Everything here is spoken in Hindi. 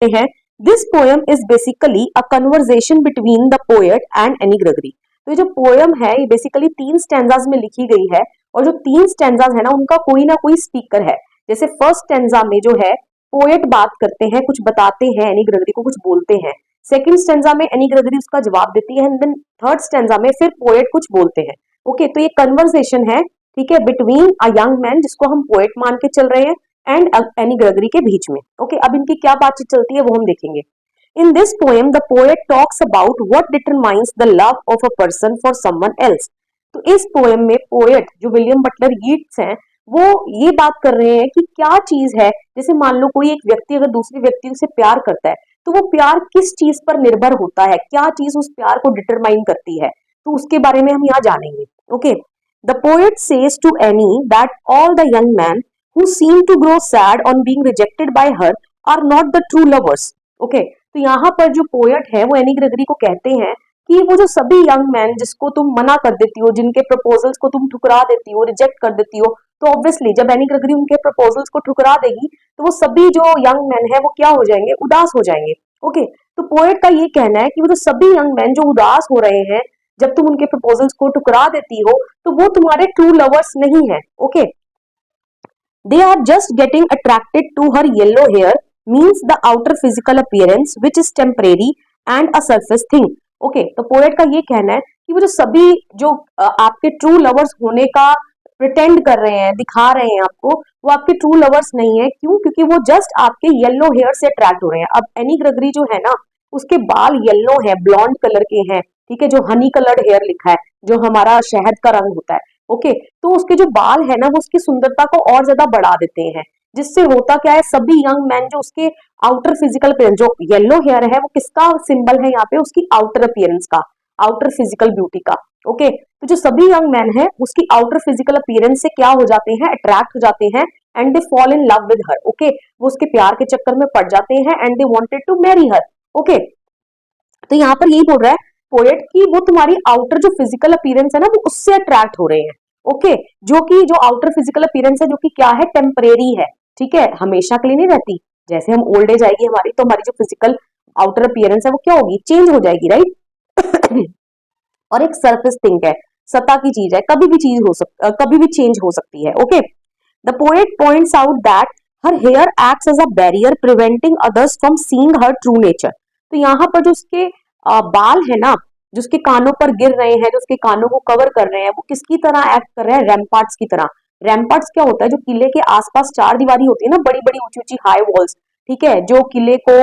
हैं this poem is basically a conversation between the poet and any Gregory. तो ये जो पोएम है ये बेसिकली 3 स्टैंजाज में लिखी गई है और जो 3 स्टैंजाज है ना उनका कोई ना कोई स्पीकर है। जैसे फर्स्ट स्टैंजा में जो है पोएट बात करते हैं, कुछ बताते हैं, एनी ग्रेगरी को कुछ बोलते हैं। सेकंड स्टैंजा में एनी ग्रेगरी उसका जवाब देती है एंड देन थर्ड स्टैंजा में फिर पोएट कुछ बोलते हैं। ओके, तो ये कन्वर्सेशन है, ठीक है, बिटवीन अ यंग मैन जिसको हम पोएट मान के चल रहे हैं एंड एनी ग्रेगरी के बीच में। ओके, अब इनकी क्या बातचीत चलती है वो हम देखेंगे। In this poem the poet talks about what determines the love of a person for someone else. तो इस पोएम में पोएट जो विलियम बटलर यीट्स हैं वो ये बात कर रहे हैं कि क्या चीज है, जैसे मान लो कोई एक व्यक्ति अगर दूसरे व्यक्ति से प्यार करता है तो वो प्यार किस चीज पर निर्भर होता है, क्या चीज उस प्यार को डिटरमाइन करती है, तो उसके बारे में हम यहाँ जानेंगे। Okay, the poet says to any that all the young man who seem to grow sad on being rejected by her are not the true lovers। Okay, तो यहाँ पर जो पोएट है वो एनी ग्रेगरी को कहते हैं कि वो जो सभी यंग मैन जिसको तुम मना कर देती हो, जिनके प्रपोजल्स को तुम ठुकरा देती हो, रिजेक्ट कर देती हो, तो ऑब्वियसली जब एनी ग्रेगरी उनके प्रपोजल्स को ठुकरा देगी तो वो सभी जो यंग मैन है वो क्या हो जाएंगे, उदास हो जाएंगे। ओके, तो पोएट का ये कहना है कि वो जो सभी यंग मैन जो उदास हो रहे हैं जब तुम उनके प्रपोजल्स को ठुकरा देती हो तो वो तुम्हारे ट्रू लवर्स नहीं है। Okay, they are just getting attracted to her yellow hair means the outer physical appearance which is temporary and a surface thing। Okay, तो पोएट का ये कहना है कि वो जो सभी जो आपके ट्रू लवर्स होने का प्रिटेंड कर रहे हैं, दिखा रहे हैं आपको, वो आपके ट्रू लवर्स नहीं है। क्यों? क्योंकि वो जस्ट आपके येलो हेयर से अट्रैक्ट हो रहे हैं। अब एनी ग्रेगरी जो है ना उसके बाल येलो है, ब्लॉन्ड कलर के हैं, ठीक है, जो हनी कलर्ड हेयर लिखा है, जो हमारा शहद का रंग होता है। ओके, तो उसके जो बाल है ना वो उसकी सुंदरता को और ज्यादा बढ़ा देते हैं, जिससे होता क्या है, सभी यंग मैन जो उसके आउटर फिजिकल अपीयरेंस, जो येलो हेयर है वो किसका सिंबल है यहाँ पे, उसकी आउटर अपीयरेंस का, आउटर फिजिकल ब्यूटी का। ओके, तो जो सभी यंग मैन है उसकी आउटर फिजिकल अपीयरेंस से क्या हो जाते हैं, अट्रैक्ट हो जाते हैं and they fall in love with her. Okay, वो उसके प्यार के चक्कर में पड़ जाते हैं and they wanted to marry her. Okay, तो यहाँ पर यही बोल रहा है पोएट कि वो तुम्हारी आउटर जो फिजिकल अपीयरेंस है ना वो उससे अट्रैक्ट हो रहे हैं। ओके, जो कि जो आउटर फिजिकल अपीयरेंस है जो कि क्या है, टेम्परेरी है, ठीक है, हमेशा के लिए नहीं रहती। जैसे हम ओल्ड एज आएगी हमारी तो हमारी जो फिजिकल आउटर अपीयरेंस है वो क्या होगी, चेंज हो जाएगी, राइट। और एक सरफेस थिंग है, सतह की चीज है, कभी भी चेंज हो सकती है। Okay, the poet points out that her hair acts as a barrier preventing others from seeing her true nature. तो यहाँ पर जो उसके बाल है ना जो उसके कानों पर गिर रहे हैं, जो उसके कानों को कवर कर रहे हैं, वो किसकी तरह एक्ट कर रहे हैं, रैम्पार्ट्स की तरह। रैम्पार्ट्स क्या होता है, जो किले के आसपास चार दीवारी होती है ना, बड़ी बड़ी ऊंची ऊंची हाई वॉल्स, ठीक है, जो किले को